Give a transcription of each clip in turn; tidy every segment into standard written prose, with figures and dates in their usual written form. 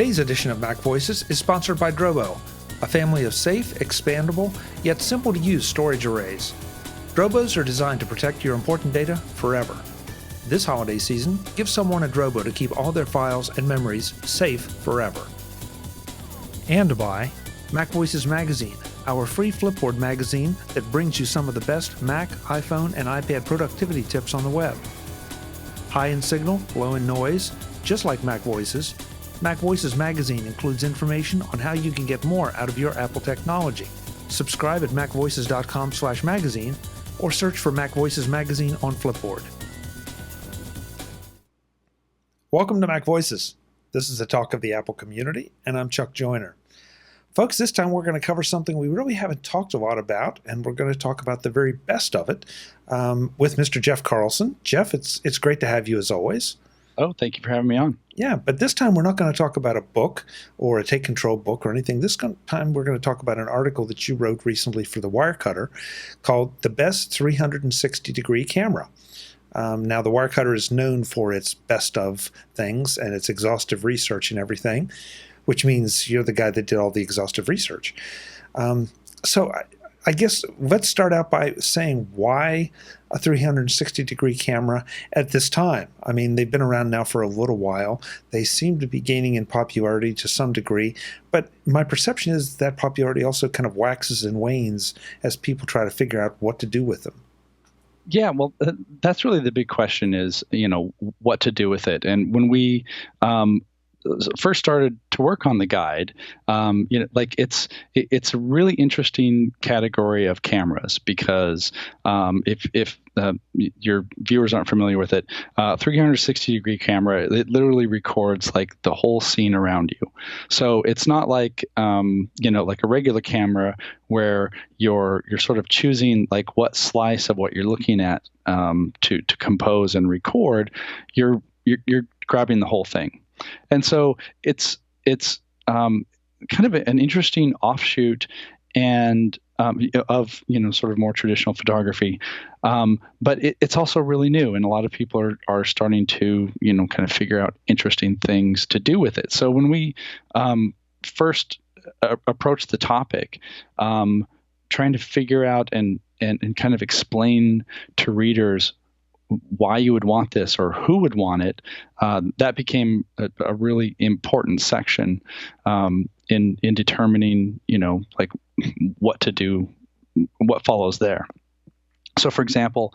Today's edition of Mac Voices is sponsored by Drobo, a family of safe, expandable, yet simple-to-use storage arrays. Drobos are designed to protect your important data forever. This holiday season, give someone a Drobo to keep all their files and memories safe forever. And by MacVoices Magazine, our free Flipboard magazine that brings you some of the best Mac, iPhone, and iPad productivity tips on the web. High in signal, low in noise, just like MacVoices, MacVoices Magazine includes information on how you can get more out of your Apple technology. Subscribe at macvoices.com/magazine or search for MacVoices Magazine on Flipboard. Welcome to Mac Voices. This is the talk of the Apple community, and I'm Chuck Joyner. Folks, this time we're going to cover something we really haven't talked a lot about, and we're going to talk about the very best of it with Mr. Jeff Carlson. Jeff, it's great to have you as always. Oh, thank you for having me on. Yeah, but this time we're not going to talk about a book or a take control book or anything. This time we're going to talk about an article that you wrote recently for the Wirecutter called The Best 360-Degree Camera. Now, the Wirecutter is known for its best of things and its exhaustive research and everything, which means you're the guy that did all the exhaustive research. So I guess let's start out by saying why a 360-degree camera at this time. I mean, they've been around now for a little while. They seem to be gaining in popularity to some degree, but my perception is that popularity also kind of waxes and wanes as people try to figure out what to do with them. Yeah, well, that's really the big question is, what to do with it. And when we first started to work on the guide, it's a really interesting category of cameras because if your viewers aren't familiar with it, 360-degree camera, it literally records like the whole scene around you. So it's not like like a regular camera where you're sort of choosing like what slice of what you're looking at to compose and record. You're grabbing the whole thing. And so it's kind of an interesting offshoot and of sort of more traditional photography, but it's also really new, and a lot of people are starting to kind of figure out interesting things to do with it. So when we first approached the topic, trying to figure out and kind of explain to readers why you would want this or who would want it, that became a really important section in determining, like what to do, what follows there. So, for example,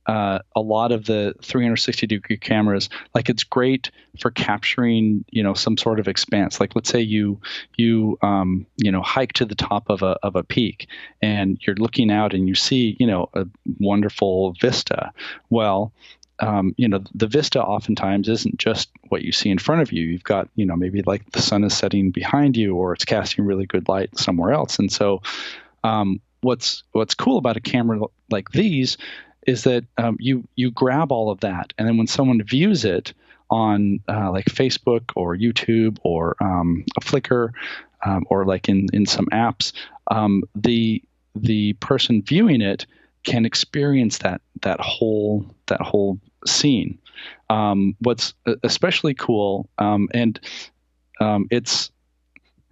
a lot of the 360-degree cameras, like it's great for capturing, some sort of expanse. Like let's say you hike to the top of a peak and you're looking out and you see, a wonderful vista. Well, the vista oftentimes isn't just what you see in front of you. You've got, maybe like the sun is setting behind you or it's casting really good light somewhere else. And so what's cool about a camera like these is that you grab all of that, and then when someone views it on like Facebook or YouTube or Flickr or like in some apps, the person viewing it can experience that whole scene. What's especially cool, and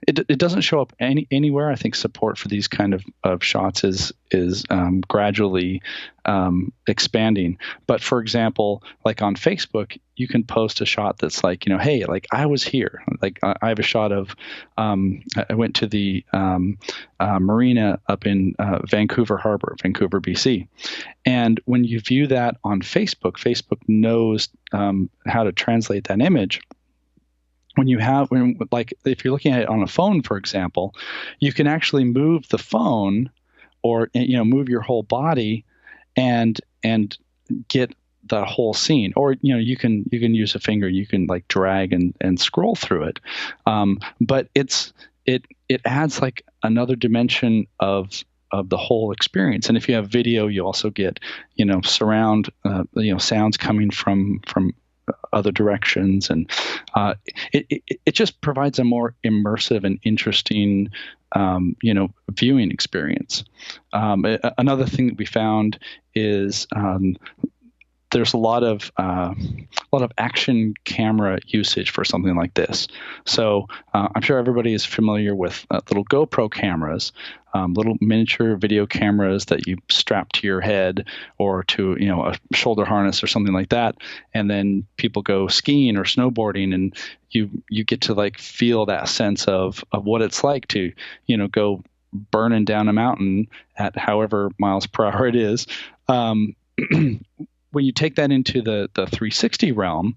it doesn't show up anywhere. I think support for these kind of shots is gradually expanding. But for example, like on Facebook, you can post a shot that's like, hey, like I was here. Like I have a shot of I went to the marina up in Vancouver Harbor, Vancouver, BC. And when you view that on Facebook, Facebook knows how to translate that image. If you're looking at it on a phone, for example, you can actually move the phone or, move your whole body and get the whole scene. Or, you can use a finger, you can like drag and scroll through it. But it adds like another dimension of the whole experience. And if you have video, you also get, surround, sounds coming from other directions, and it just provides a more immersive and interesting viewing experience. Another thing that we found is there's a lot of action camera usage for something like this. So I'm sure everybody is familiar with little GoPro cameras, little miniature video cameras that you strap to your head or to a shoulder harness or something like that, and then people go skiing or snowboarding, and you get to like feel that sense of what it's like to go burning down a mountain at however miles per hour it is. When you take that into the 360 realm,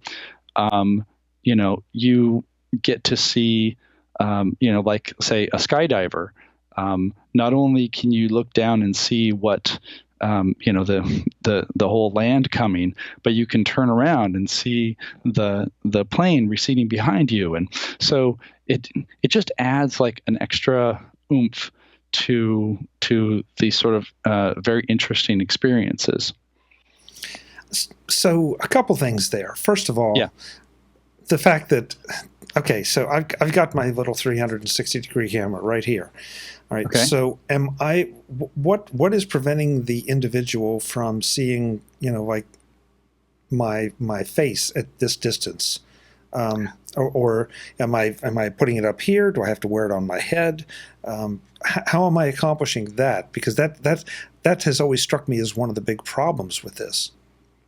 you get to see, like say a skydiver. Not only can you look down and see what, the whole land coming, but you can turn around and see the plane receding behind you, and so it just adds like an extra oomph to these sort of very interesting experiences. So a couple things there. First of all, yeah. The fact that, okay, so I've got my little 360-degree camera right here. All right. Okay. So what is preventing the individual from seeing, like my face at this distance? Or am I putting it up here? Do I have to wear it on my head? How am I accomplishing that? Because that has always struck me as one of the big problems with this.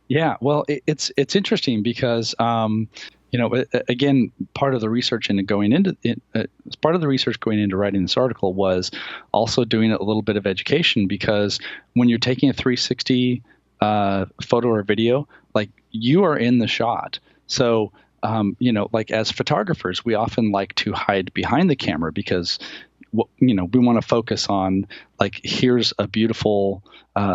Yeah, well, it's interesting because again, part of the research into going into writing this article was also doing a little bit of education, because when you're taking a 360 photo or video, like you are in the shot, so. Like as photographers, we often like to hide behind the camera because, we want to focus on like, here's a beautiful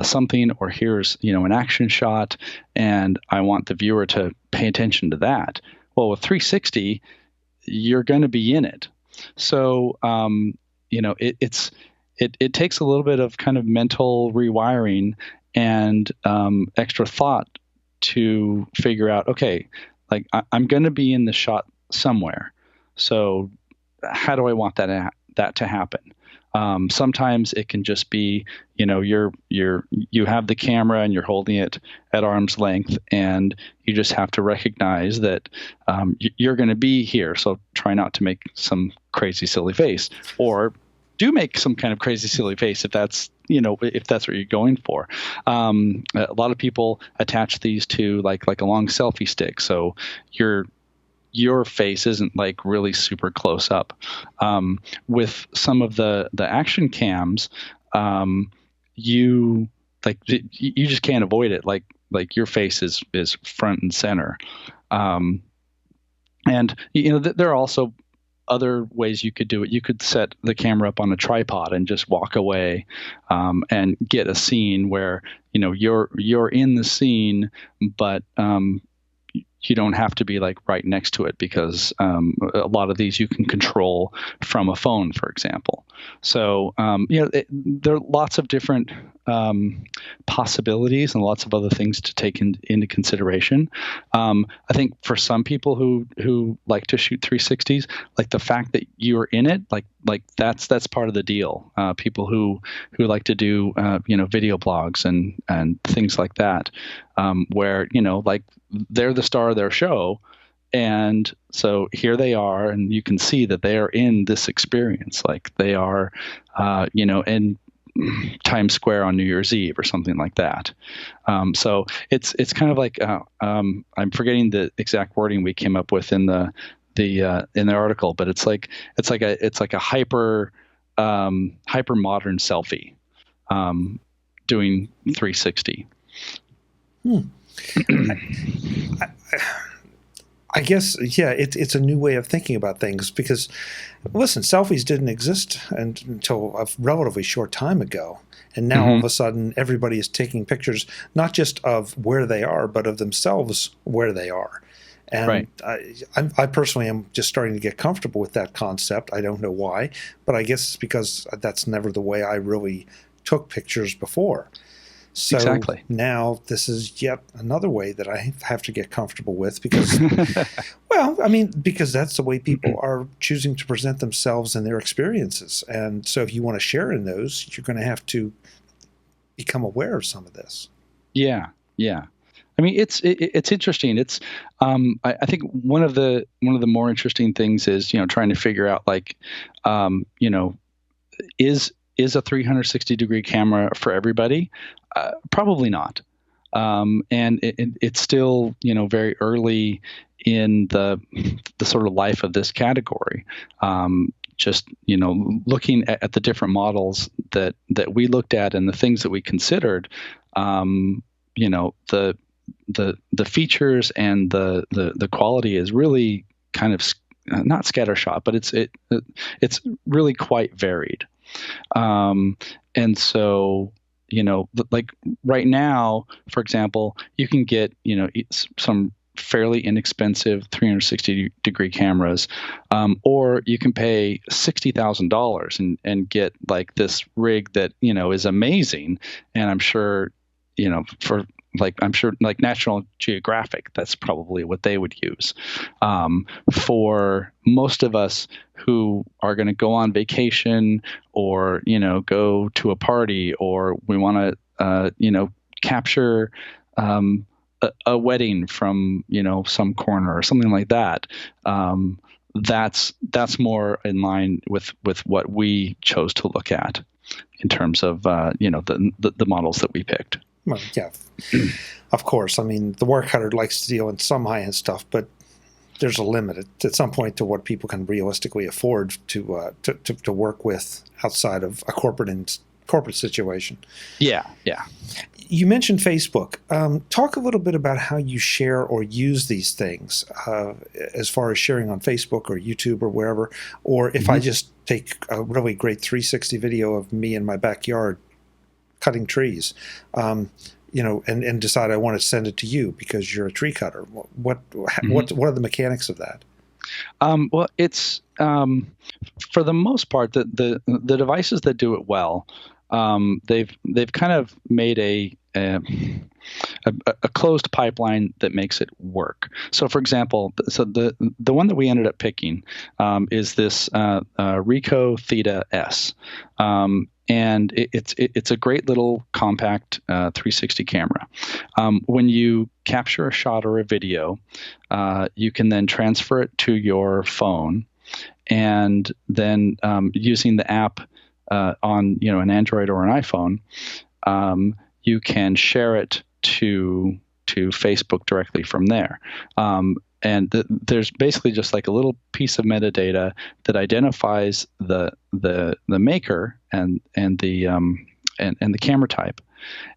something, or here's, an action shot, and I want the viewer to pay attention to that. Well, with 360, you're going to be in it. So, it takes a little bit of kind of mental rewiring and extra thought to figure out, okay, like I'm going to be in the shot somewhere. So how do I want that to happen? Sometimes it can just be, you have the camera and you're holding it at arm's length, and you just have to recognize that you're going to be here. So try not to make some crazy silly face, or do make some kind of crazy silly face if that's what you're going for. A lot of people attach these to like a long selfie stick, so your face isn't like really super close up. With some of the action cams, you just can't avoid it. Like your face is front and center. And there are also other ways you could do it. You could set the camera up on a tripod and just walk away, and get a scene where you're in the scene, but you don't have to be like right next to it, because a lot of these you can control from a phone, for example. So there are lots of different possibilities and lots of other things to take into consideration. I think for some people who like to shoot 360s, like the fact that you're in it, like that's part of the deal. People who like to do video blogs and things like that, where like they're the star of their show, and so here they are, and you can see that they are in this experience, like they are in Times Square on New Year's Eve or something like that. So it's kind of like I'm forgetting the exact wording we came up with in the article, but it's like a hyper modern selfie, doing 360. I guess, yeah, it's a new way of thinking about things, because, listen, selfies didn't exist until a relatively short time ago. And now all of a sudden everybody is taking pictures, not just of where they are, but of themselves where they are. And right. I personally am just starting to get comfortable with that concept. I don't know why, but I guess it's because that's never the way I really took pictures before. So exactly. Now this is yet another way that I have to get comfortable with, because, because that's the way people are choosing to present themselves and their experiences. And so if you want to share in those, you're going to have to become aware of some of this. Yeah. I mean, it's interesting. It's I think one of the more interesting things is trying to figure out like is a 360-degree camera for everybody? Probably not. And it's still very early in the sort of life of this category. Just looking at the different models that we looked at and the things that we considered, the features and the quality is really kind of not scattershot, but it's really quite varied. And so like right now, for example, you can get some fairly inexpensive 360-degree cameras, or you can pay $60,000 and get like this rig that is amazing. And I'm sure like National Geographic, that's probably what they would use. For most of us who are going to go on vacation or go to a party, or we want to capture a wedding from some corner or something like that, that's more in line with what we chose to look at in terms of the models that we picked. Well, yeah, of course. I mean, the Wirecutter likes to deal in some high-end stuff, but there's a limit at some point to what people can realistically afford to work with outside of a corporate situation. Yeah. You mentioned Facebook. Talk a little bit about how you share or use these things, as far as sharing on Facebook or YouTube or wherever, or if I just take a really great 360 video of me in my backyard cutting trees, and decide I want to send it to you because you're a tree cutter. What are the mechanics of that? Well, it's for the most part the devices that do it well, they've kind of made a closed pipeline that makes it work. So, for example, the one that we ended up picking is this Ricoh Theta S. And it's a great little compact 360 camera. When you capture a shot or a video, you can then transfer it to your phone, and then using the app on an Android or an iPhone, you can share it to Facebook directly from there. And there's basically just like a little piece of metadata that identifies the maker and the camera type.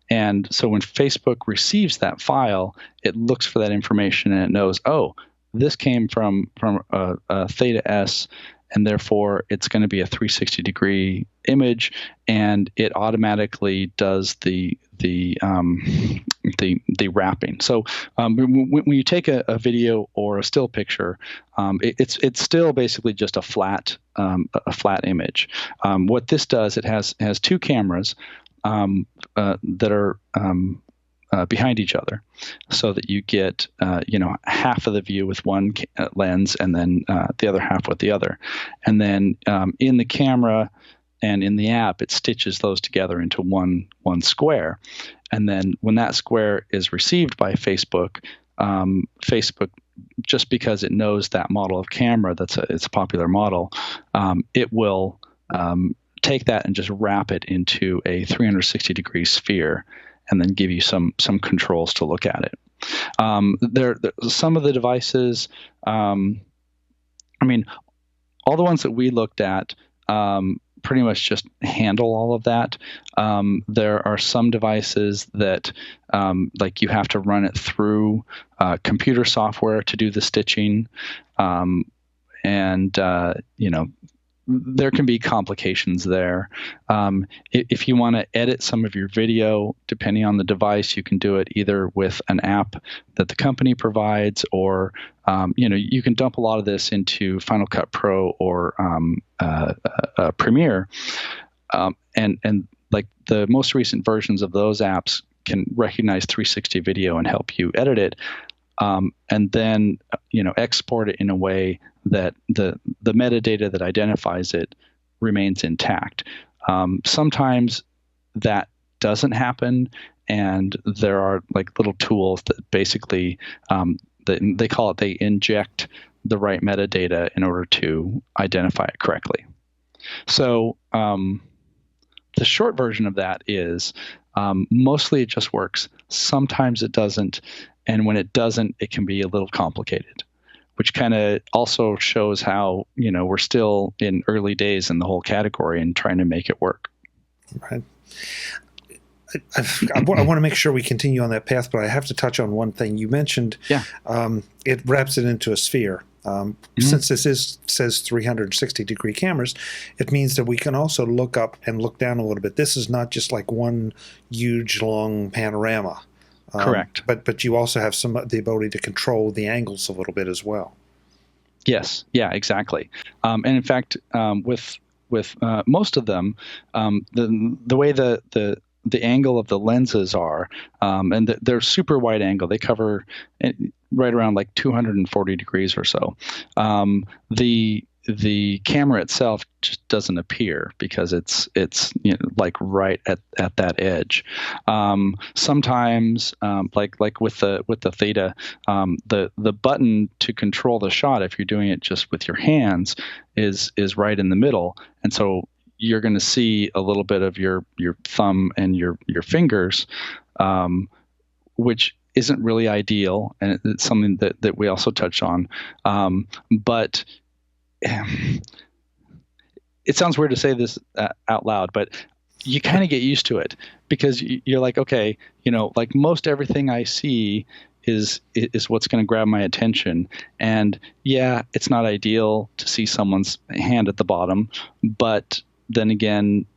And so when Facebook receives that file, it looks for that information and it knows, oh, this came from a Theta S, and therefore it's going to be a 360-degree image, and it automatically does the wrapping. So when you take a video or a still picture, it's still basically just a flat image. What this does, it has two cameras that are behind each other, so that you get half of the view with one lens, and then the other half with the other. And then in the camera and in the app, it stitches those together into one square. And then when that square is received by Facebook, Facebook, just because it knows that model of camera, it's a popular model, it will take that and just wrap it into a 360-degree sphere, and then give you some controls to look at it. There some of the devices, I mean, all the ones that we looked at pretty much just handle all of that. There are some devices that like you have to run it through computer software to do the stitching, and there can be complications there. If you want to edit some of your video, depending on the device, you can do it either with an app that the company provides, or you can dump a lot of this into Final Cut Pro or Premiere, and like the most recent versions of those apps can recognize 360 video and help you edit it. And then export it in a way that the metadata that identifies it remains intact. Sometimes that doesn't happen, and there are like little tools that basically they call it, they inject the right metadata in order to identify it correctly. So the short version of that is mostly it just works. Sometimes it doesn't, and when it doesn't, it can be a little complicated, which kind of also shows how, we're still in early days in the whole category and trying to make it work. Right. I want to make sure we continue on that path, but I have to touch on one thing. You mentioned it wraps it into a sphere. Since this says 360-degree cameras, it means that we can also look up and look down a little bit. This is not just like one huge, long panorama. Correct. But you also have the ability to control the angles a little bit as well. Yes. Yeah, exactly. And in fact, with most of them, the way the angle of the lenses are, and they're super wide angle. They cover right around like 240 degrees or so. The camera itself just doesn't appear because it's like right at that edge. Sometimes like with the Theta, the button to control the shot, if you're doing it just with your hands, is right in the middle, and so you're going to see a little bit of your thumb and your fingers, which isn't really ideal, and it's something that we also touch on. But it sounds weird to say this out loud, but you kind of get used to it because you're like, okay, like most everything I see is what's going to grab my attention. And yeah, it's not ideal to see someone's hand at the bottom, but then again,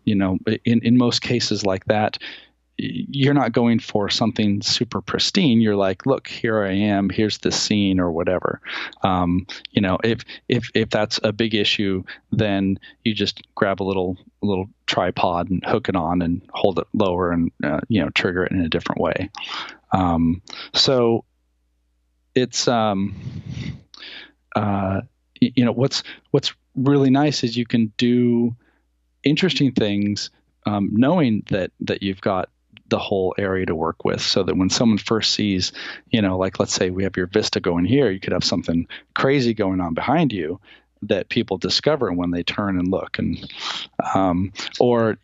in most cases like that, you're not going for something super pristine. You're like, look, here I am. Here's this scene or whatever. If that's a big issue, then you just grab a little tripod and hook it on and hold it lower and trigger it in a different way. So it's what's really nice is you can do interesting things, knowing that you've got the whole area to work with, so that when someone first sees, like let's say we have your Vista going here, you could have something crazy going on behind you that people discover when they turn and look. And or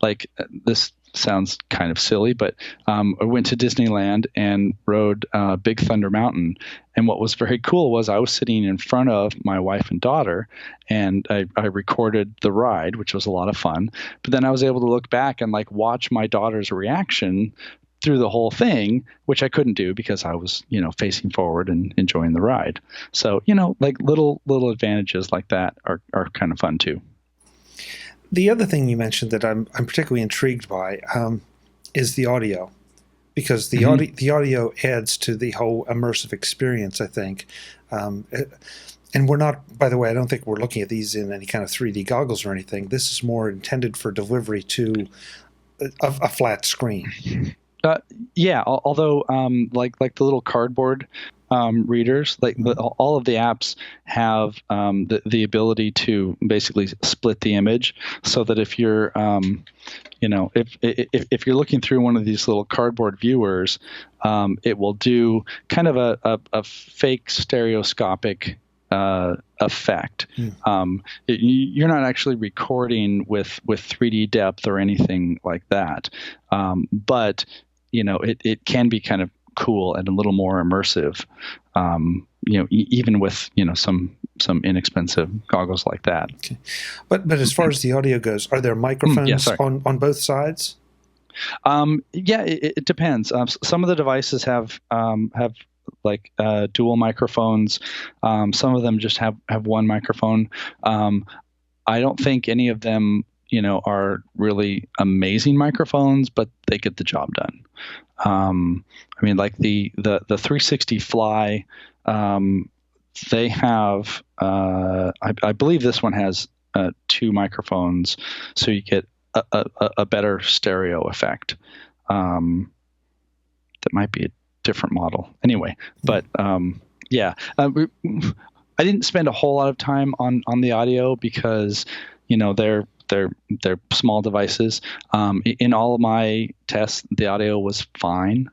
like this sounds kind of silly, but I went to Disneyland and rode Big Thunder Mountain. And what was very cool was I was sitting in front of my wife and daughter, and I recorded the ride, which was a lot of fun. But then I was able to look back and like watch my daughter's reaction through the whole thing, which I couldn't do because I was, facing forward and enjoying the ride. So, like little advantages like that are kind of fun too. The other thing you mentioned that I'm particularly intrigued by is the audio, because the audio adds to the whole immersive experience, I think. And we're not, by the way, I don't think we're looking at these in any kind of 3D goggles or anything. This is more intended for delivery to a flat screen. Yeah, although like the little cardboard readers, like all of the apps have the ability to basically split the image, so that if you're if you're looking through one of these little cardboard viewers, it will do kind of a fake stereoscopic effect. You're not actually recording with 3D depth or anything like that, but it can be kind of cool and a little more immersive, even with some inexpensive goggles like that. Okay. But as far as the audio goes, are there microphones on both sides? Yeah, it depends. Some of the devices have like dual microphones. Some of them just have one microphone. I don't think any of them are really amazing microphones, but they get the job done. I mean, like the 360 Fly, they have, I believe this one has 2 microphones, so you get a better stereo effect. That might be a different model anyway, but yeah, I didn't spend a whole lot of time on the audio because they're they're small devices. In all of my tests, the audio was fine.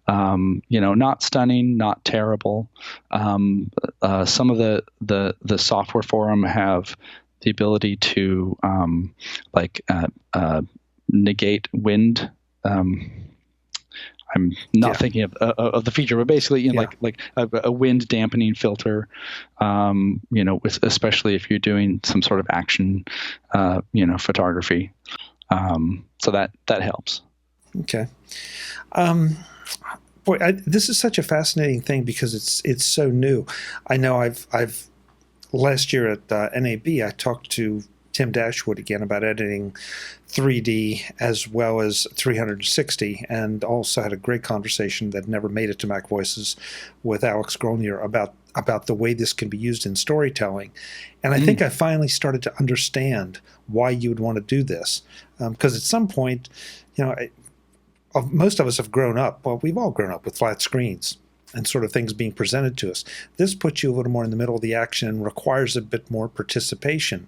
Not stunning, not terrible. Some of the software for them have the ability to negate wind. I'm not thinking of the feature, but basically, like a wind dampening filter. Especially if you're doing some sort of action, photography. So that helps. Okay. This is such a fascinating thing because it's so new. I know I've last year at NAB I talked to Tim Dashwood again about editing 3D as well as 360, and also had a great conversation that never made it to MacVoices with Alex Gronier about the way this can be used in storytelling. And I think I finally started to understand why you would want to do this, because at some point, most of us have grown up. Well, we've all grown up with flat screens and sort of things being presented to us. This puts you a little more in the middle of the action and requires a bit more participation.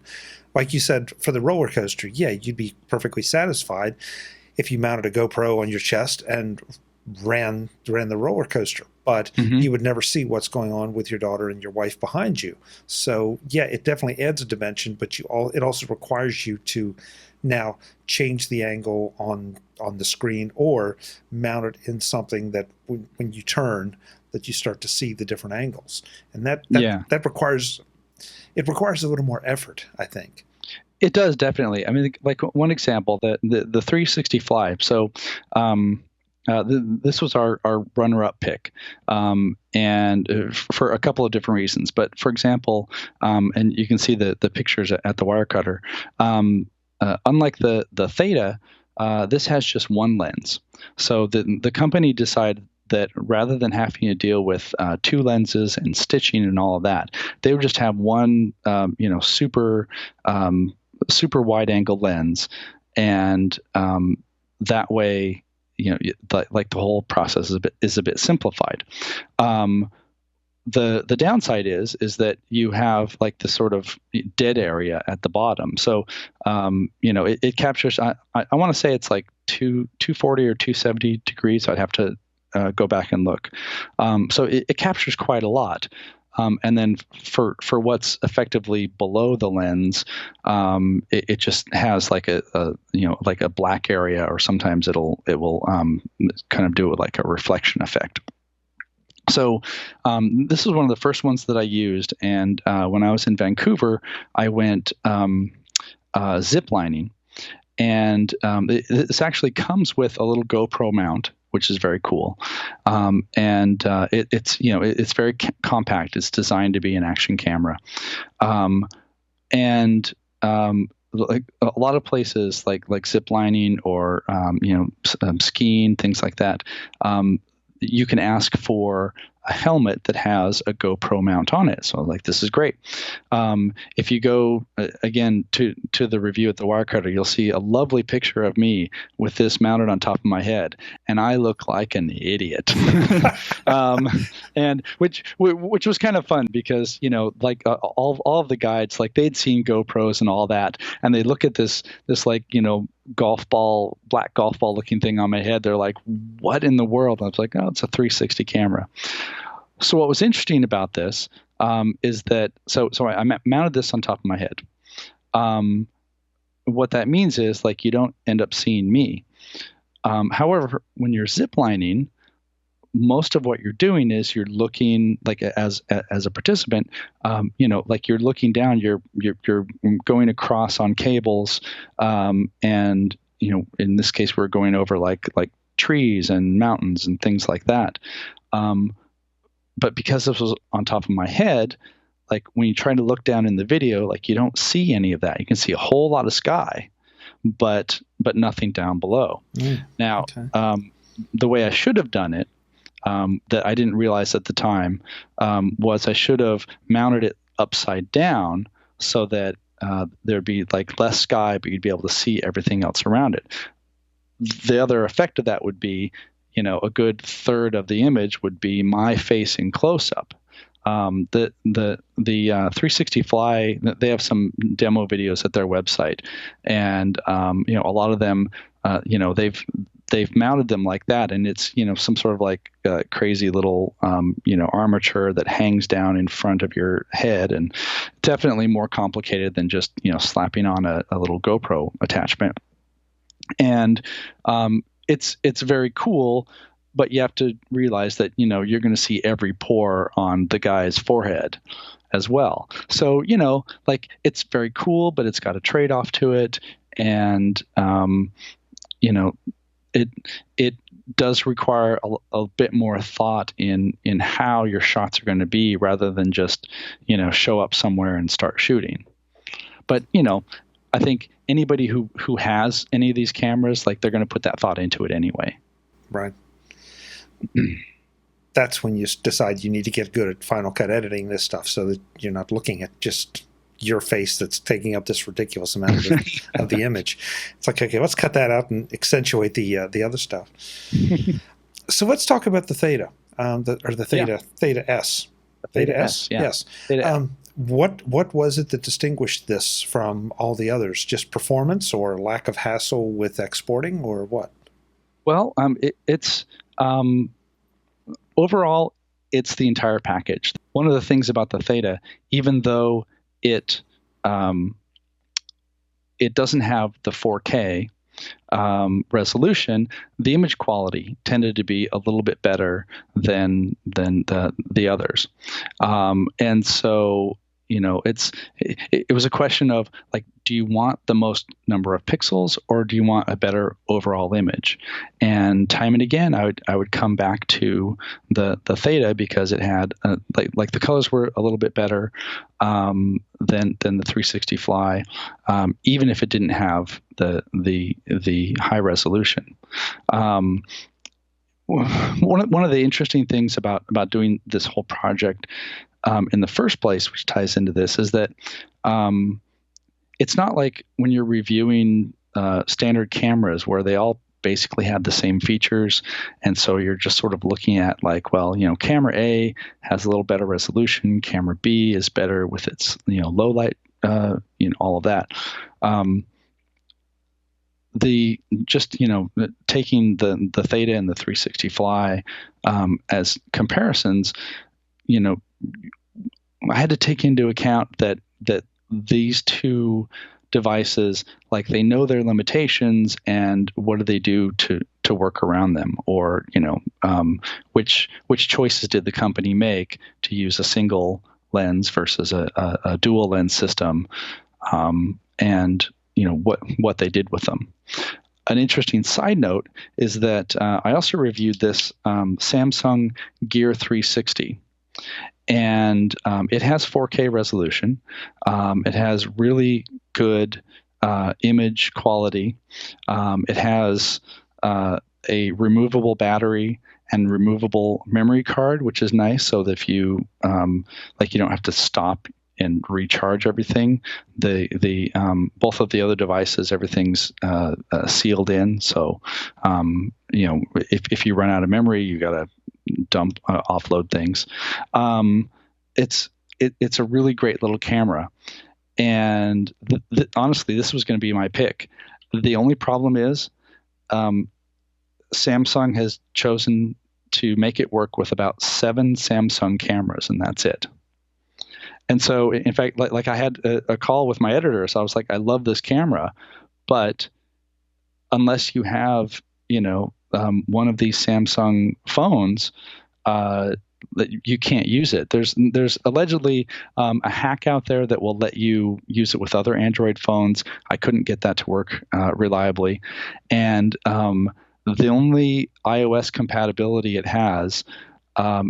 Like you said, for the roller coaster, you'd be perfectly satisfied if you mounted a GoPro on your chest and ran the roller coaster. But you would never see what's going on with your daughter and your wife behind you. So, it definitely adds a dimension, but it also requires you to now change the angle on the screen or mount it in something that when you turn, that you start to see the different angles. And that requires a little more effort, I think. It does, definitely. I mean, like one example, the 360 fly. So this was our runner-up pick, and for a couple of different reasons. But for example, and you can see the pictures at the Wirecutter. Unlike the Theta, this has just one lens. So the company decided that rather than having to deal with two lenses and stitching and all of that, they would just have one, super wide angle lens, and that way, the whole process is a bit simplified. The downside is that you have like this sort of dead area at the bottom. So it captures. I want to say it's like 240 or 270 degrees. I'd have to go back and look. So it captures quite a lot. And then for what's effectively below the lens, it just has like a black area, or sometimes it will kind of do it like a reflection effect. So this is one of the first ones that I used, and when I was in Vancouver, I went ziplining, and this actually comes with a little GoPro mount, which is very cool, and it's very compact. It's designed to be an action camera, and like a lot of places, like ziplining or skiing, things like that. You can ask for a helmet that has a GoPro mount on it. So like, this is great. If you go again to the review at the Wirecutter, you'll see a lovely picture of me with this mounted on top of my head, and I look like an idiot. And which was kind of fun because all of the guides, like, they'd seen GoPros and all that, and they look at this like black golf ball looking thing on my head. They're like, what in the world? And I was like, oh, it's a 360 camera. So what was interesting about this is that so I mounted this on top of my head. What that means is, like, you don't end up seeing me. However, when you're ziplining, most of what you're doing is you're looking, like, as a participant, like you're looking down, you're going across on cables, and in this case we're going over like trees and mountains and things like that. But because this was on top of my head, like, when you try to look down in the video, like, you don't see any of that. You can see a whole lot of sky, but nothing down below. Now, okay. The way I should have done it, that I didn't realize at the time, was I should have mounted it upside down so that there'd be like less sky, but you'd be able to see everything else around it. The other effect of that would be, a good third of the image would be my face in close-up. The 360 Fly, they have some demo videos at their website, and a lot of them, they've mounted them like that, and it's some sort of like crazy little armature that hangs down in front of your head, and definitely more complicated than just slapping on a little GoPro attachment. And it's very cool, but you have to realize that you're going to see every pore on the guy's forehead as well. So like, it's very cool, but it's got a trade-off to it, and it does require a bit more thought in how your shots are going to be, rather than just show up somewhere and start shooting. But I think anybody who has any of these cameras, like, they're going to put that thought into it anyway. Right. That's when you decide you need to get good at Final Cut editing this stuff, so that you're not looking at just your face that's taking up this ridiculous amount of the image. It's like, okay, let's cut that out and accentuate the other stuff. So let's talk about the Theta, the Theta, Theta S. Theta S, yeah. Yes. Theta. What was it that distinguished this from all the others? Just performance, or lack of hassle with exporting, or what? Well, it's overall, it's the entire package. One of the things about the Theta, even though it doesn't have the 4K resolution, the image quality tended to be a little bit better than the others, and so it was a question of, like, do you want the most number of pixels, or do you want a better overall image? And time and again, I would come back to the Theta, because it had like the colors were a little bit better than the 360 Fly, even if it didn't have the high resolution. One of the interesting things about doing this whole project in the first place, which ties into this, is that it's not like when you're reviewing standard cameras where they all basically have the same features, and so you're just sort of looking at, like, well, camera A has a little better resolution, camera B is better with its low light, all of that. Taking the Theta and the 360 Fly as comparisons, I had to take into account that these two devices, like, they know their limitations, and what do they do to work around them, or which choices did the company make to use a single lens versus a dual lens system, and what they did with them. An interesting side note is that I also reviewed this Samsung Gear 360. And it has 4K resolution. It has really good image quality. It has a removable battery and removable memory card, which is nice, so that if you you don't have to stop and recharge everything. The both of the other devices, everything's sealed in. So if you run out of memory, you got to offload things. It's a really great little camera, and honestly, this was going to be my pick. The only problem is Samsung has chosen to make it work with about 7 Samsung cameras, and that's it. And so, in fact, like I had a call with my editor, so I was like, I love this camera, but unless you have, one of these Samsung phones, that you can't use it. There's allegedly a hack out there that will let you use it with other Android phones. I couldn't get that to work reliably, and the only iOS compatibility it has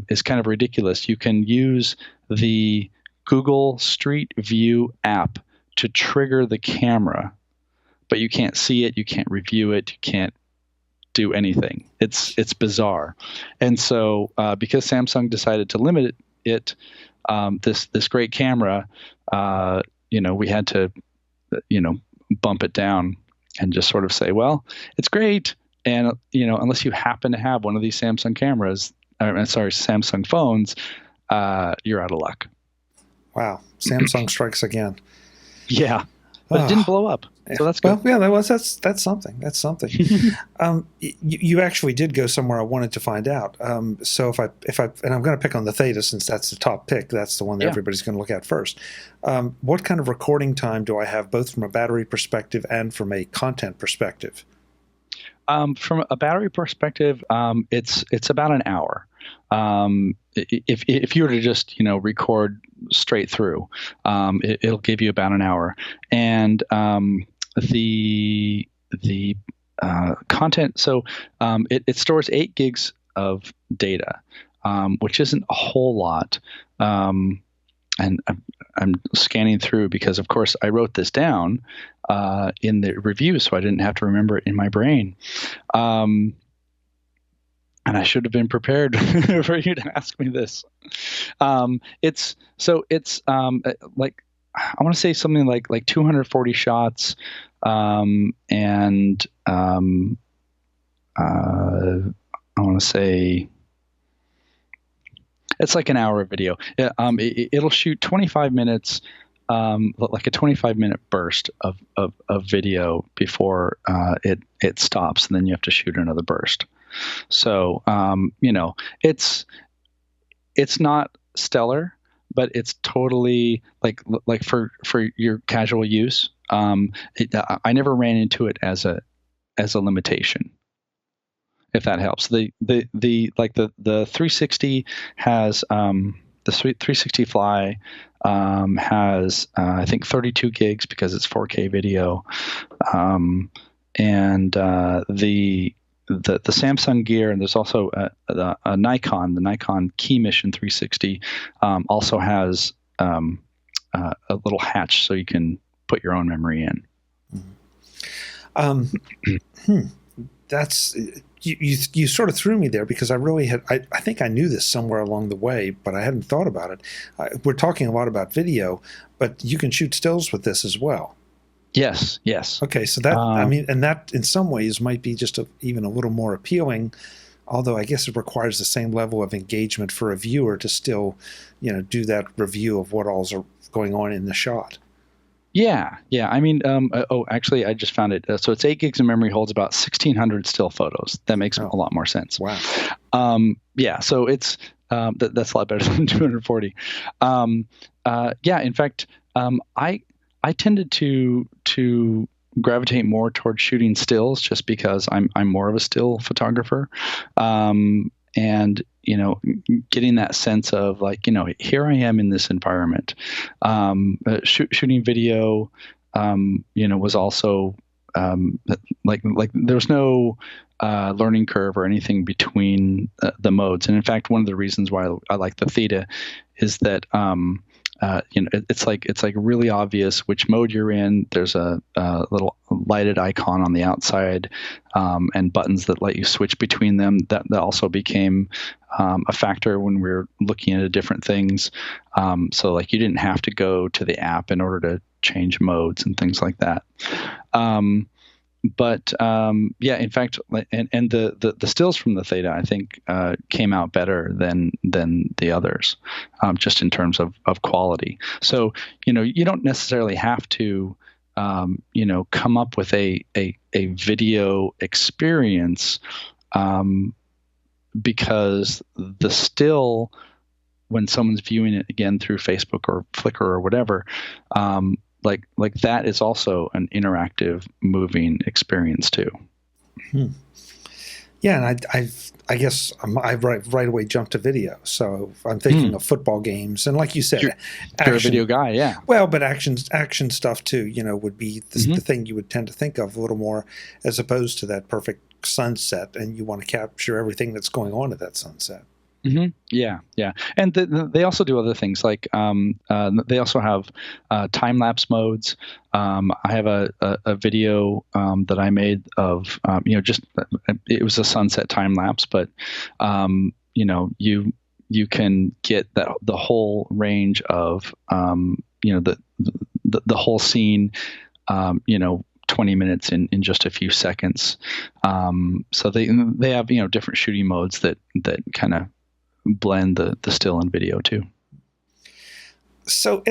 is kind of ridiculous. You can use the Google Street View app to trigger the camera, but you can't see it, you can't review it, you can't do anything. It's bizarre. And so because Samsung decided to limit it, this great camera, we had to bump it down and just sort of say, well, it's great, and unless you happen to have one of these Samsung cameras, Samsung phones, you're out of luck. Wow. Samsung strikes again. Yeah. But it didn't blow up. So that's good. Well, that's something. That's something. You actually did go somewhere I wanted to find out. So if I and I'm going to pick on the Theta since that's the top pick. That's the one that everybody's going to look at first. What kind of recording time do I have, both from a battery perspective and from a content perspective? From a battery perspective, it's about an hour. If you were to just record straight through, it'll give you about an hour. And the content, so it stores 8 gigs of data, which isn't a whole lot. And I'm scanning through because, of course, I wrote this down in the review, so I didn't have to remember it in my brain. And I should have been prepared for you to ask me this. It's like, I want to say something like 240 shots, and I want to say it's like an hour of video. It'll shoot 25 minutes, like a 25-minute burst of video before it stops, and then you have to shoot another burst. So it's not stellar, but it's totally like for your casual use. I never ran into it as a limitation, if that helps. The 360 has the 360 Fly has I think 32 gigs because it's 4K video, and the Samsung Gear, and there's also a Nikon, the Nikon Key Mission 360 also has a little hatch so you can put your own memory in. That's you sort of threw me there because I really had I think I knew this somewhere along the way, but I hadn't thought about it. We're talking a lot about video, but you can shoot stills with this as well. Yes. Okay, so that and that in some ways might be just even a little more appealing, although I guess it requires the same level of engagement for a viewer to still, do that review of what all's going on in the shot. Yeah. I mean, actually, I just found it. So it's 8 gigs of memory, holds about 1,600 still photos. That makes a lot more sense. Wow. Yeah. So it's that's a lot better than 240. In fact, I tended to gravitate more towards shooting stills just because I'm more of a still photographer, and getting that sense of here I am in this environment. Shooting video, was also like there's no learning curve or anything between the modes. And in fact, one of the reasons why I like the Theta is that it's like really obvious which mode you're in. There's a little lighted icon on the outside, and buttons that let you switch between them. That also became a factor when we were looking at different things. So you didn't have to go to the app in order to change modes and things like that. But in fact, and the stills from the Theta, I think, came out better than the others, just in terms of quality. So you don't necessarily have to come up with a video experience, because the still, when someone's viewing it again through Facebook or Flickr or whatever, like that is also an interactive moving experience too. Yeah, and I guess I right away jumped to video. So I'm thinking of football games, and like you said, you're a video guy, yeah. Well, but action stuff too, would be the thing you would tend to think of a little more, as opposed to that perfect sunset, and you want to capture everything that's going on at that sunset. Yeah, and they also do other things like they also have time lapse modes. I have a video that I made of just it was a sunset time lapse, but you can get the whole range of the whole scene 20 minutes in just a few seconds. So they have different shooting modes that kind of blend the still and video too. So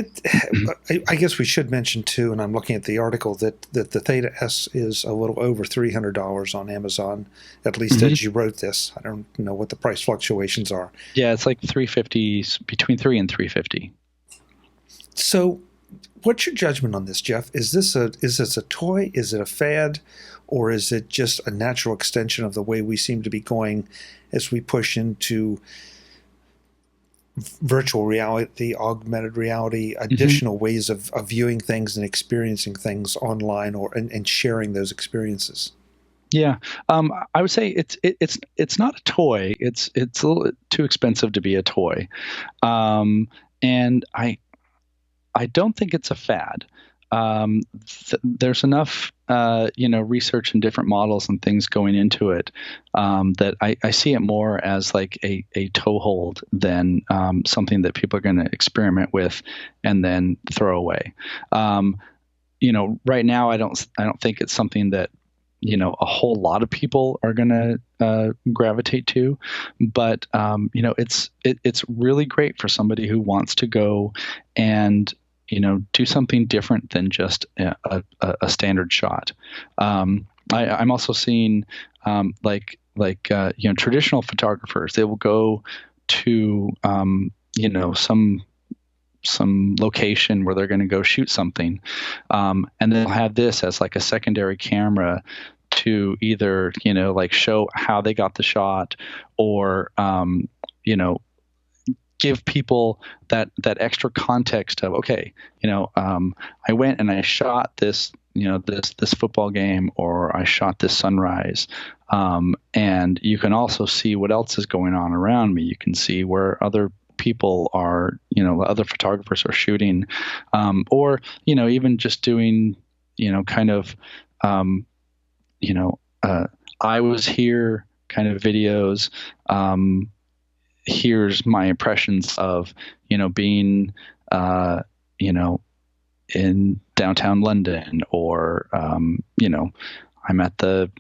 I guess we should mention too, and I'm looking at the article, that the Theta S is a little over $300 on Amazon, at least as you wrote this. I don't know what the price fluctuations are. Yeah, it's like $350, between $300 and $350. So what's your judgment on this, Jeff? Is this a toy? Is it a fad? Or is it just a natural extension of the way we seem to be going as we push into virtual reality, augmented reality, additional ways of viewing things and experiencing things online, and sharing those experiences? Yeah, I would say it's not a toy. It's a little too expensive to be a toy, and I don't think it's a fad. There's enough research and different models and things going into it that I see it more as like a toehold than something that people are going to experiment with and then throw away. Right now I don't think it's something that a whole lot of people are going to gravitate to, but it's really great for somebody who wants to go and do something different than just a standard shot. I'm also seeing traditional photographers. They will go to some location where they're going to go shoot something, and they'll have this as like a secondary camera to either show how they got the shot, or give people that extra context of, okay, I went and I shot this this football game, or I shot this sunrise, and you can also see what else is going on around me. You can see where other people are, other photographers are shooting, or even just doing I was here kind of videos. Here's my impressions of being in downtown London, or I'm at the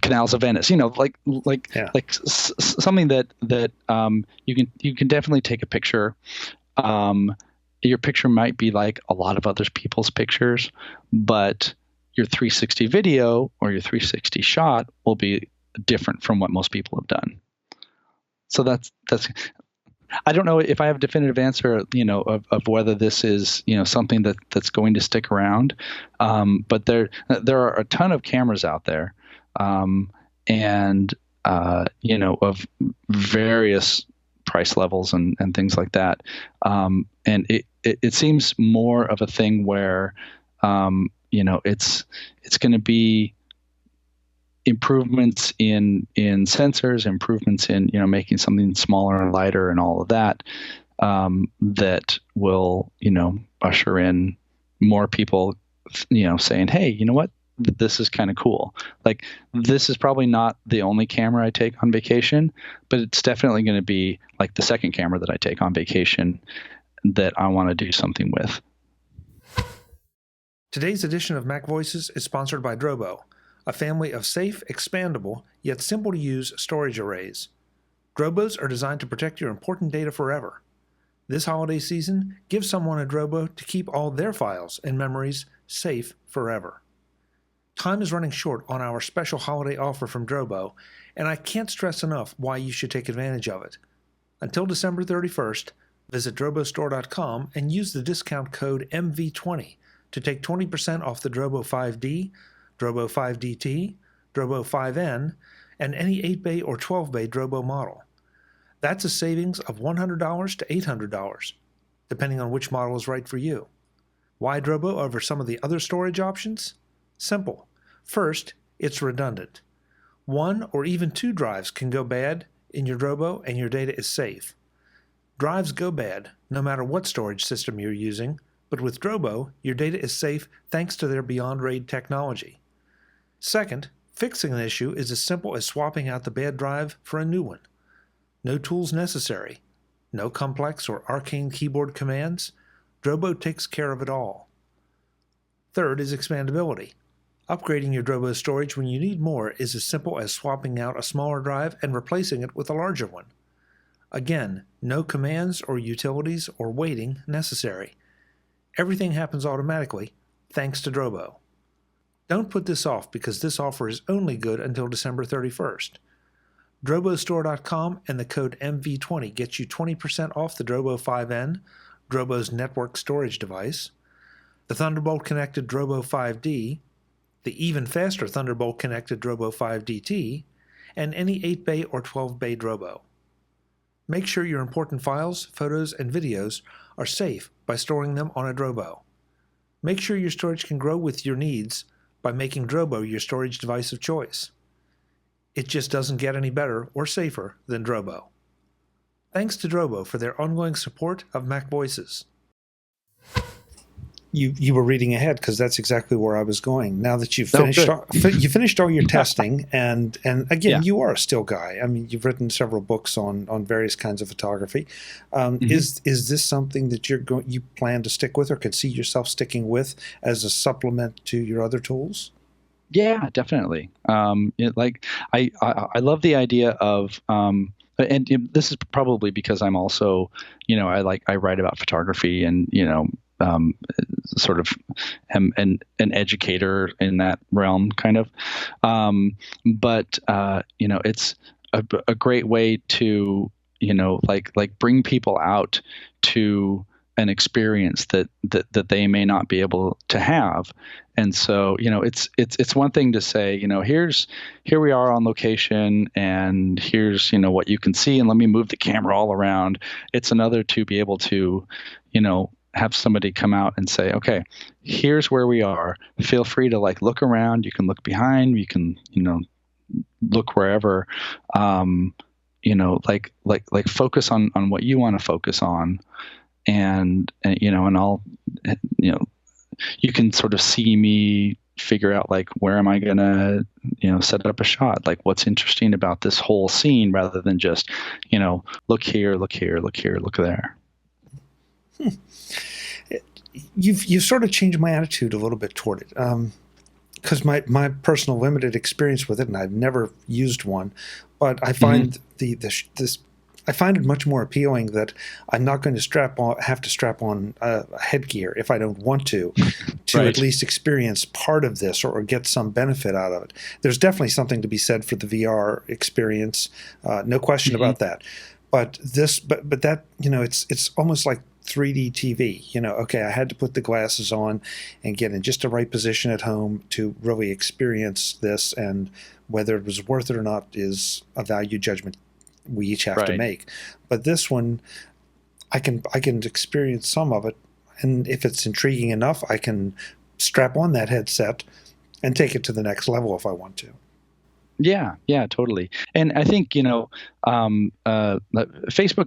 canals of Venice, something that you can definitely take a picture. Your picture might be like a lot of other people's pictures, but your 360 video or your 360 shot will be different from what most people have done. So that's I don't know if I have a definitive answer, of whether this is, something that's going to stick around. But there are a ton of cameras out there, and of various price levels and things like that. And it seems more of a thing where, it's going to be improvements in sensors, improvements in making something smaller and lighter and all of that, that will usher in more people saying, hey, you know what, this is kind of cool. Like, this is probably not the only camera I take on vacation, but it's definitely going to be like the second camera that I take on vacation that I want to do something with. Today's edition of MacVoices is sponsored by Drobo, a family of safe, expandable, yet simple to use storage arrays. Drobos are designed to protect your important data forever. This holiday season, give someone a Drobo to keep all their files and memories safe forever. Time is running short on our special holiday offer from Drobo, and I can't stress enough why you should take advantage of it. Until December 31st, visit drobostore.com and use the discount code MV20 to take 20% off the Drobo 5D, Drobo 5DT, Drobo 5N, and any 8-bay or 12-bay Drobo model. That's a savings of $100 to $800, depending on which model is right for you. Why Drobo over some of the other storage options? Simple. First, it's redundant. 1 or even 2 drives can go bad in your Drobo and your data is safe. Drives go bad no matter what storage system you're using, but with Drobo, your data is safe thanks to their Beyond RAID technology. Second, fixing an issue is as simple as swapping out the bad drive for a new one. No tools necessary. No complex or arcane keyboard commands. Drobo takes care of it all. Third is expandability. Upgrading your Drobo storage when you need more is as simple as swapping out a smaller drive and replacing it with a larger one. Again, no commands or utilities or waiting necessary. Everything happens automatically, thanks to Drobo. Don't put this off because this offer is only good until December 31st. DroboStore.com and the code MV20 gets you 20% off the Drobo 5N, Drobo's network storage device, the Thunderbolt-connected Drobo 5D, the even faster Thunderbolt-connected Drobo 5DT, and any 8-bay or 12-bay Drobo. Make sure your important files, photos, and videos are safe by storing them on a Drobo. Make sure your storage can grow with your needs by making Drobo your storage device of choice. It just doesn't get any better or safer than Drobo. Thanks to Drobo for their ongoing support of MacVoices. You were reading ahead because that's exactly where I was going. Now that you've finished, you finished all your testing, and again, you are a still guy. I mean, you've written several books on various kinds of photography. Is this something that you plan to stick with, or could see yourself sticking with as a supplement to your other tools? Yeah, definitely. I love the idea of. And this is probably because I'm also, I write about photography and, sort of am an educator in that realm, kind of. But it's a great way to, bring people out to an experience that they may not be able to have. And so, it's one thing to say, here we are on location and here's, what you can see, and let me move the camera all around. It's another to be able to, have somebody come out and say, okay, here's where we are. Feel free to look around. You can look behind, you can, look wherever, focus on what you want to focus on. And I'll, you can sort of see me figure out where am I going to, set up a shot? What's interesting about this whole scene rather than just, look here, look here, look here, look there. You've sort of changed my attitude a little bit toward it. Because my personal limited experience with it, and I've never used one, but I find I find it much more appealing that I'm not going to have to strap on a headgear if I don't want to Right. at least experience part of this or get some benefit out of it. There's definitely something to be said for the VR experience, no question about that. But that it's almost like 3D TV. Okay, I had to put the glasses on and get in just the right position at home to really experience this, and whether it was worth it or not is a value judgment we each have to make. But this one, I can experience some of it, and if it's intriguing enough, I can strap on that headset and take it to the next level if I want to. Yeah, totally. And I think, Facebook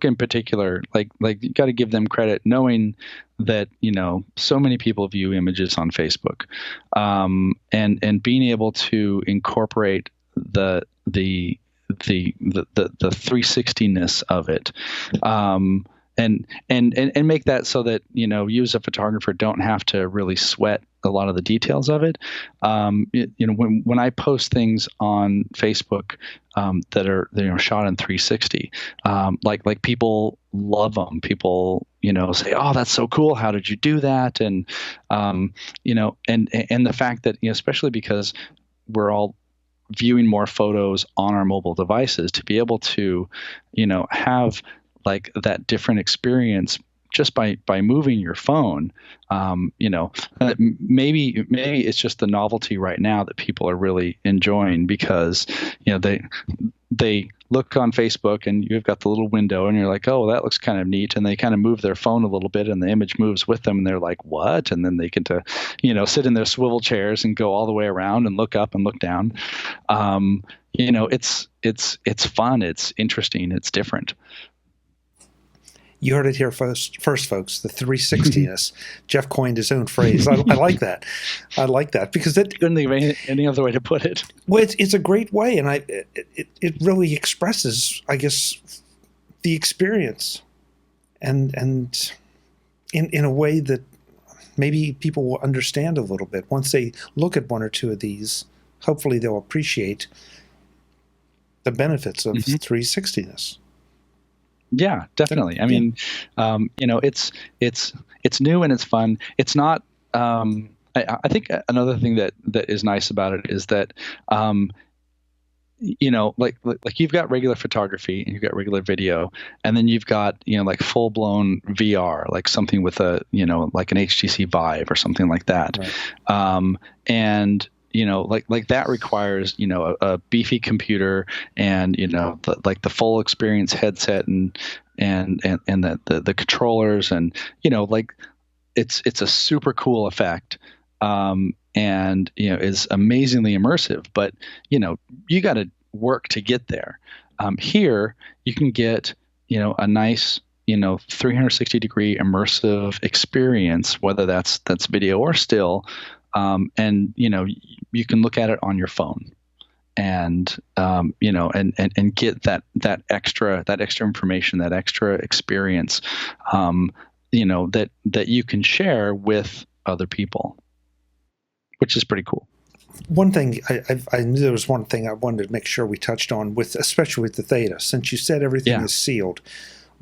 in particular, you got to give them credit, knowing that, so many people view images on Facebook, and being able to incorporate the 360-ness of it, and make that so that, you as a photographer don't have to really sweat a lot of the details of it. When I post things on Facebook that are shot in 360, like people love them. People say, "Oh, that's so cool! How did you do that?" And and the fact that, especially because we're all viewing more photos on our mobile devices, to be able to have that different experience just by moving your phone. Maybe it's just the novelty right now that people are really enjoying, because they look on Facebook and you've got the little window and you're like, oh, that looks kind of neat, and they kind of move their phone a little bit and the image moves with them and they're like, what? And then they get to sit in their swivel chairs and go all the way around and look up and look down. It's fun, it's interesting, it's different. You heard it here first, folks, the 360-ness. Jeff coined his own phrase. I like that. I like that because it couldn't think of any other way to put it. Well, it's a great way, and it really expresses, I guess, the experience, and in a way that maybe people will understand a little bit. Once they look at one or two of these, hopefully they'll appreciate the benefits of 360ness. Yeah, definitely. I mean, it's new and it's fun. It's not. I think another thing that is nice about it is that, like you've got regular photography and you've got regular video, and then you've got like full blown VR, like something with a like an HTC Vive or something like that, right. And like that requires a beefy computer and the full experience headset and the controllers and like it's a super cool effect, and is amazingly immersive, but you got to work to get there. Here you can get a nice 360 degree immersive experience, whether that's video or still. And you can look at it on your phone, and and get that extra information, that extra experience, that you can share with other people, which is pretty cool. One thing I knew there was one thing I wanted to make sure we touched on especially with the Theta, since you said everything is sealed.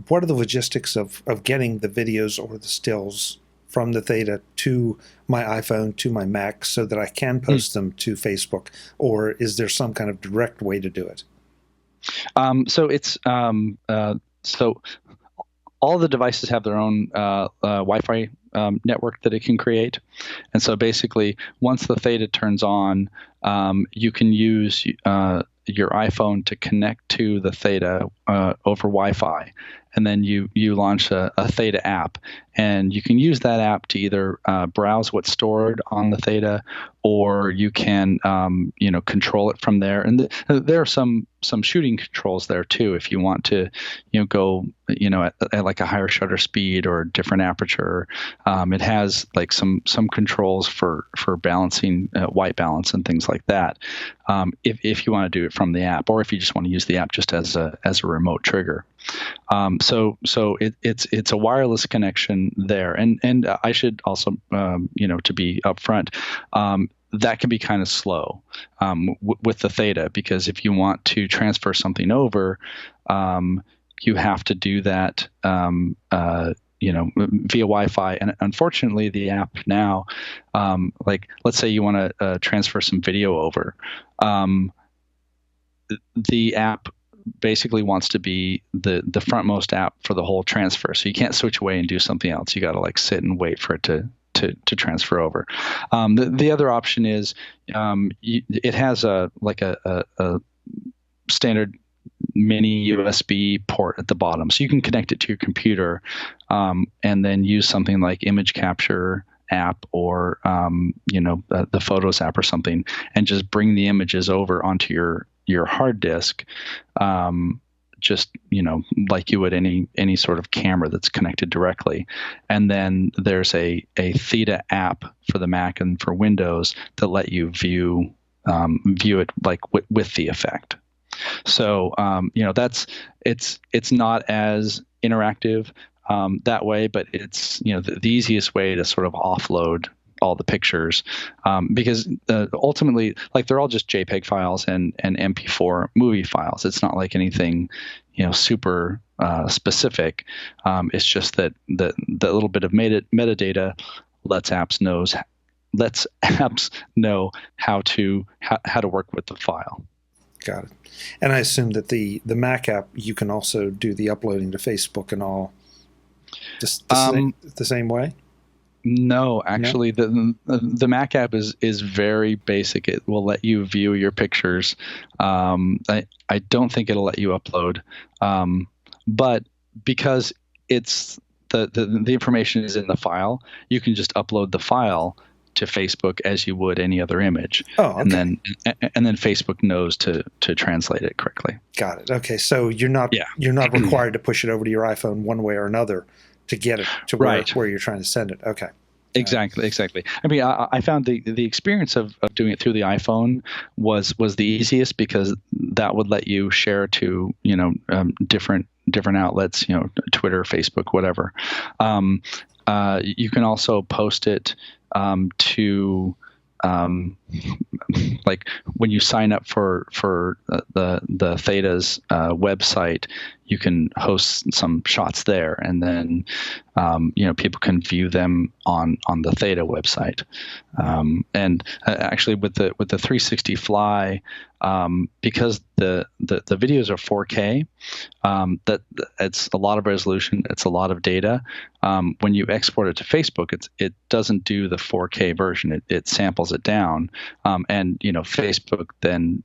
What are the logistics of getting the videos or the stills from the Theta to my iPhone, to my Mac, so that I can post them to Facebook? Or is there some kind of direct way to do it? So it's so all the devices have their own Wi-Fi network that it can create. And so basically, once the Theta turns on, you can use your iPhone to connect to the Theta over Wi-Fi. And then you launch a Theta app, and you can use that app to either browse what's stored on the Theta, or you can control it from there. And there are some shooting controls there too, if you want to go at like a higher shutter speed or different aperture. It has like some controls for balancing white balance and things like that. If you want to do it from the app, or if you just want to use the app just as a remote trigger. So it's a wireless connection there, and I should also to be upfront, that can be kind of slow with the Theta, because if you want to transfer something over, you have to do that via Wi-Fi. And unfortunately, the app now, like let's say you want to transfer some video over, the app basically wants to be the frontmost app for the whole transfer. So you can't switch away and do something else. You got to like sit and wait for it to transfer over. The other option is it has a standard mini USB port at the bottom, so you can connect it to your computer, and then use something like image capture app or the Photos app or something, and just bring the images over onto your hard disk, just like you would any sort of camera that's connected directly. And then there's a Theta app for the Mac and for Windows that let you view it like with the effect. So it's not as interactive that way, but it's the easiest way to sort of offload all the pictures, because ultimately, like, they're all just JPEG files and MP4 movie files. It's not like anything super specific. It's just that the little bit of metadata lets apps know how to work with the file. Got it. And I assume that the Mac app, you can also do the uploading to Facebook and all the same way? No, actually, the Mac app is very basic. It will let you view your pictures. I don't think it'll let you upload, but because it's the information is in the file, you can just upload the file to Facebook as you would any other image. Oh, okay. And then Facebook knows to translate it correctly. Got it. Okay, so you're not required to push it over to your iPhone one way or another to get it to where you're trying to send it. Okay. Exactly. I mean, I found the experience of doing it through the iPhone was the easiest, because that would let you share to different outlets, Twitter, Facebook, whatever. You can also post it to like when you sign up for the Theta's website, you can host some shots there, and then people can view them on the Theta website. And actually, with the 360 Fly, because the videos are 4K, that it's a lot of resolution, it's a lot of data. When you export it to Facebook, it doesn't do the 4K version. It samples it down, and Facebook then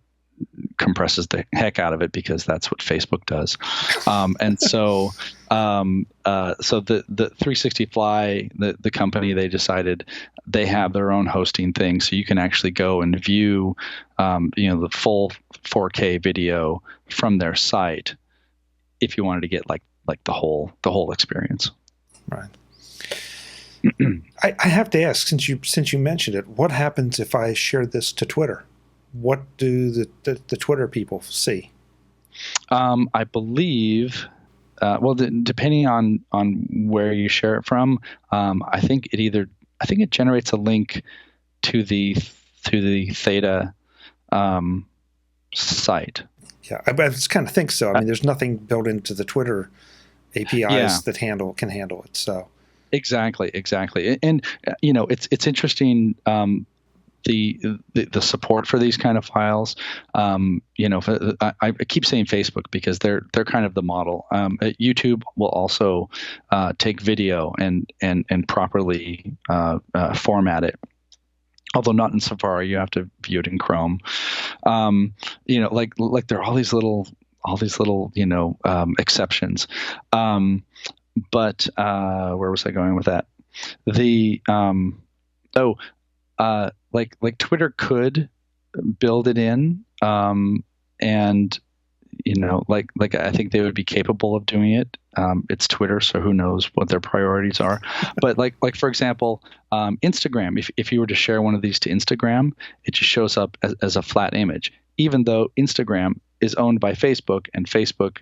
compresses the heck out of it because that's what Facebook does. And so the 360 Fly, the company, they decided they have their own hosting thing, so you can actually go and view the full 4K video from their site if you wanted to get like the whole experience. Right. I have to ask, since you mentioned it, what happens if I share this to Twitter? What do the Twitter people see? I believe, depending on where you share it from, I think it generates a link to the Theta site. Yeah, I just kind of think so. I mean, there's nothing built into the Twitter APIs that can handle it. So exactly, and it's interesting. The support for these kind of files, I keep saying Facebook because they're kind of the model. YouTube will also take video and properly format it. Although not in Safari, you have to view it in Chrome. Like there are all these little exceptions. But where was I going with that? Like Twitter could build it in, and I think they would be capable of doing it. It's Twitter, so who knows what their priorities are. But like for example, Instagram. If you were to share one of these to Instagram, it just shows up as a flat image, even though Instagram is owned by Facebook, and Facebook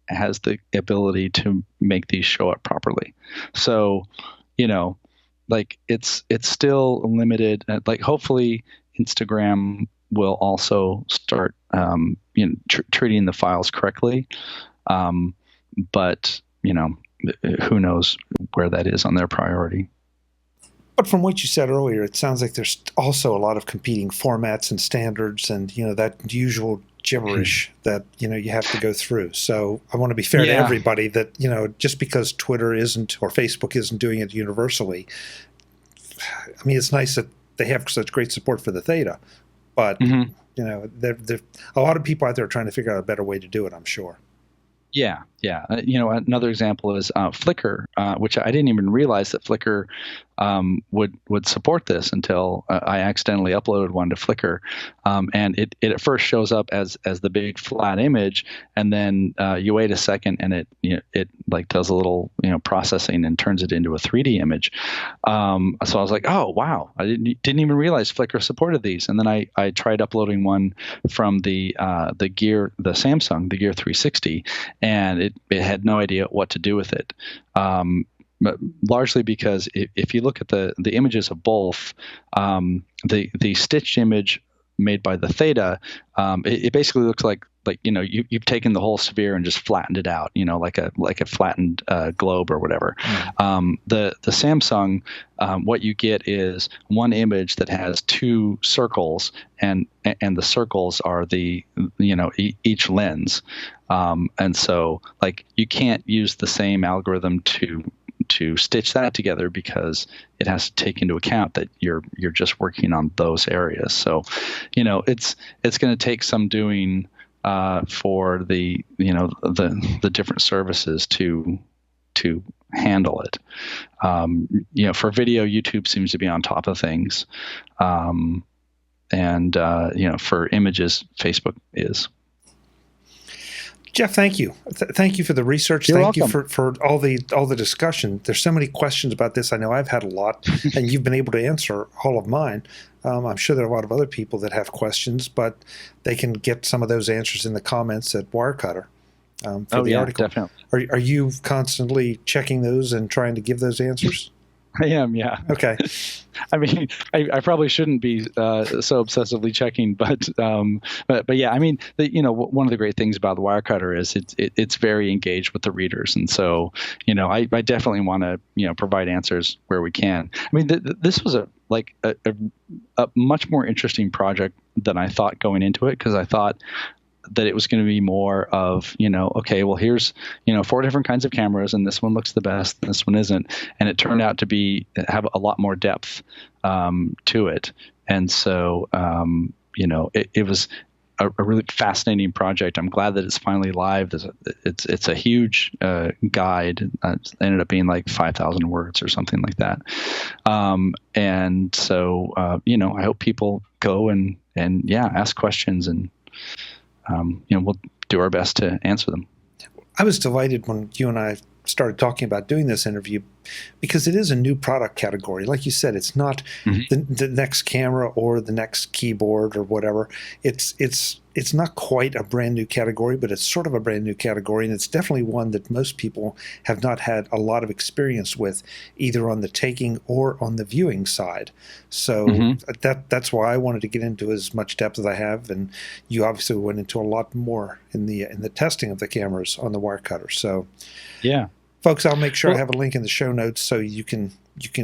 has the ability to make these show up properly. So, it's still limited. Like hopefully Instagram will also start treating the files correctly. But who knows where that is on their priority. But from what you said earlier, it sounds like there's also a lot of competing formats and standards, and that usual gibberish that you have to go through. So I want to be fair to everybody that just because Twitter isn't or Facebook isn't doing it universally, I mean, it's nice that they have such great support for the Theta, but there a lot of people out there trying to figure out a better way to do it, I'm sure. Yeah. Another example is Flickr, which I didn't even realize that Flickr would support this until I accidentally uploaded one to Flickr, and it at first shows up as the big flat image, and then you wait a second, and it like does a little processing and turns it into a 3D image. So I was like, oh wow, I didn't even realize Flickr supported these, and then I tried uploading one from the Samsung Gear 360. And it had no idea what to do with it, largely because if you look at the images of both, the stitched image made by the Theta, it basically looks like you've taken the whole sphere and just flattened it out, like a flattened globe or whatever. The Samsung, what you get is one image that has two circles, and the circles are each lens. And so you can't use the same algorithm to stitch that together because it has to take into account that you're just working on those areas. So, it's going to take some doing for the different services to handle it. For video, YouTube seems to be on top of things. And for images, Facebook is. Jeff, thank you. Thank you for the research. You're thank welcome. you for all the discussion. There's so many questions about this. I know I've had a lot, and you've been able to answer all of mine. I'm sure there are a lot of other people that have questions, but they can get some of those answers in the comments at Wirecutter. for the article. Definitely. Are you constantly checking those and trying to give those answers? I am, yeah. Okay. I mean, I probably shouldn't be so obsessively checking, but yeah, I mean, one of the great things about the Wirecutter is it's very engaged with the readers, and so I definitely want to provide answers where we can. I mean, this was a much more interesting project than I thought going into it, because I thought that it was going to be more of, okay, well, here's, 4 different kinds of cameras, and this one looks the best, and this one isn't. And it turned out to have a lot more depth to it. And so, it was a really fascinating project. I'm glad that it's finally live. It's a huge guide. It ended up being like 5,000 words or something like that. And so, I hope people go and ask questions, and we'll do our best to answer them. I was delighted when you and I started talking about doing this interview, because it is a new product category. Like you said, it's not the next camera or the next keyboard or whatever. It's not quite a brand new category, but it's sort of a brand new category, and it's definitely one that most people have not had a lot of experience with, either on the taking or on the viewing side. So that's why I wanted to get into as much depth as I have, and you obviously went into a lot more in the testing of the cameras on the Wirecutter. So yeah. Folks, I'll make sure I have a link in the show notes so you can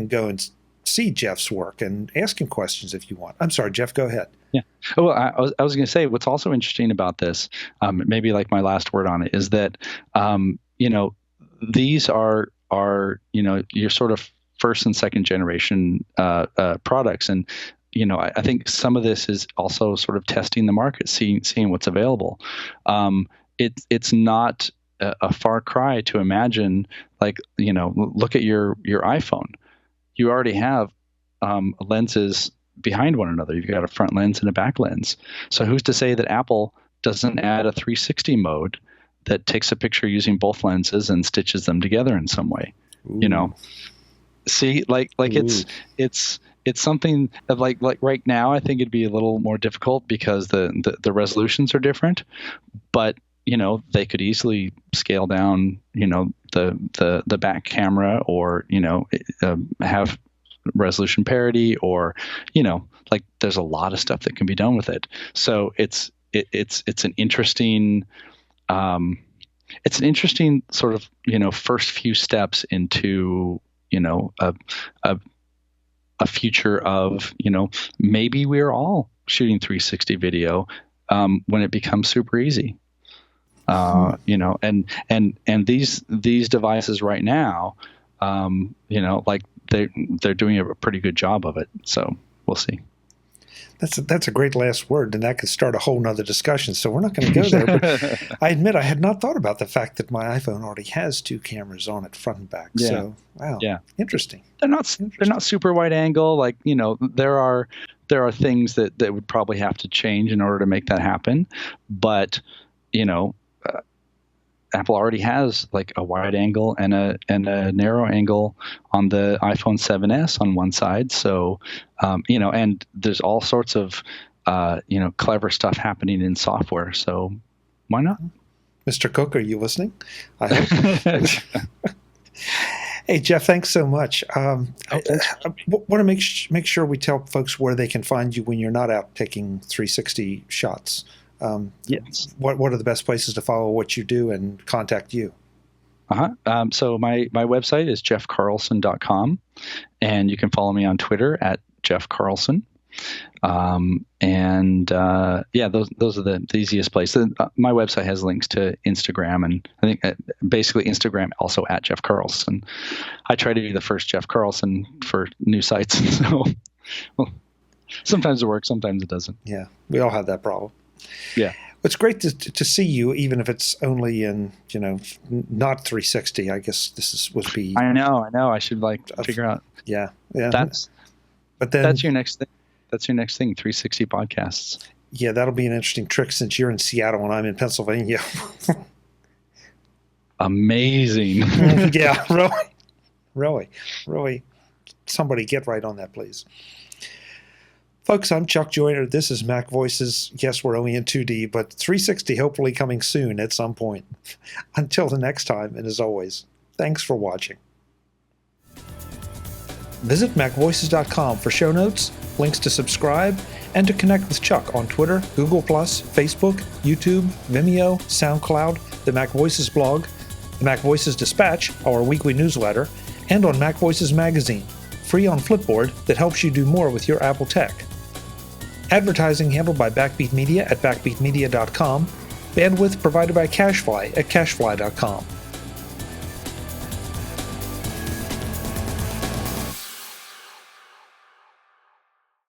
go and see Jeff's work and ask him questions if you want. I'm sorry, Jeff, go ahead. Yeah. Well, I was going to say, what's also interesting about this, maybe like my last word on it, is that, these are your sort of first and second generation products. And, I think some of this is also sort of testing the market, seeing what's available. It's not a far cry to imagine, look at your iPhone. You already have lenses behind one another. You've got a front lens and a back lens. So who's to say that Apple doesn't add a 360 mode that takes a picture using both lenses and stitches them together in some way? Ooh. See, it's something that like right now, I think it'd be a little more difficult because the resolutions are different, but they could easily scale down, the back camera, or, have resolution parity, or, there's a lot of stuff that can be done with it. So it's an interesting, sort of, first few steps into, a future of, maybe we're all shooting 360 video when it becomes super easy. And these devices right now, they're doing a pretty good job of it. So we'll see. That's a great last word, and that could start a whole nother discussion. So we're not going to go there. But I admit I had not thought about the fact that my iPhone already has 2 cameras on it, front and back. Yeah. So wow, yeah, interesting. They're not super wide angle. There are things that would probably have to change in order to make that happen. But Apple already has a wide angle and a narrow angle on the iPhone 7s on one side. So, and there's all sorts of, clever stuff happening in software. So why not? Mr. Cook, are you listening? I hope. Hey, Jeff, thanks so much. I want to make sure we tell folks where they can find you when you're not out taking 360 shots. Yes. What are the best places to follow what you do and contact you? So my website is jeffcarlson.com, and you can follow me on Twitter at Jeff Carlson. Those are the easiest places. My website has links to Instagram, and I think basically Instagram also at Jeff Carlson. I try to be the first Jeff Carlson for new sites. So, well, sometimes it works, sometimes it doesn't. Yeah, we all have that problem. Yeah. It's great to see you, even if it's only in, not 360. I guess would be. I know. I should figure out. Yeah. That's your next thing. That's your next thing. 360 podcasts. Yeah, that'll be an interesting trick since you're in Seattle and I'm in Pennsylvania. Amazing. Yeah, really. Somebody get right on that, please. Folks, I'm Chuck Joyner. This is MacVoices. Yes, we're only in 2D, but 360 hopefully coming soon at some point. Until the next time, and as always, thanks for watching. Visit MacVoices.com for show notes, links to subscribe, and to connect with Chuck on Twitter, Google+, Facebook, YouTube, Vimeo, SoundCloud, the MacVoices blog, the MacVoices Dispatch, our weekly newsletter, and on MacVoices Magazine, free on Flipboard that helps you do more with your Apple tech. Advertising handled by Backbeat Media at backbeatmedia.com. Bandwidth provided by CacheFly at cachefly.com.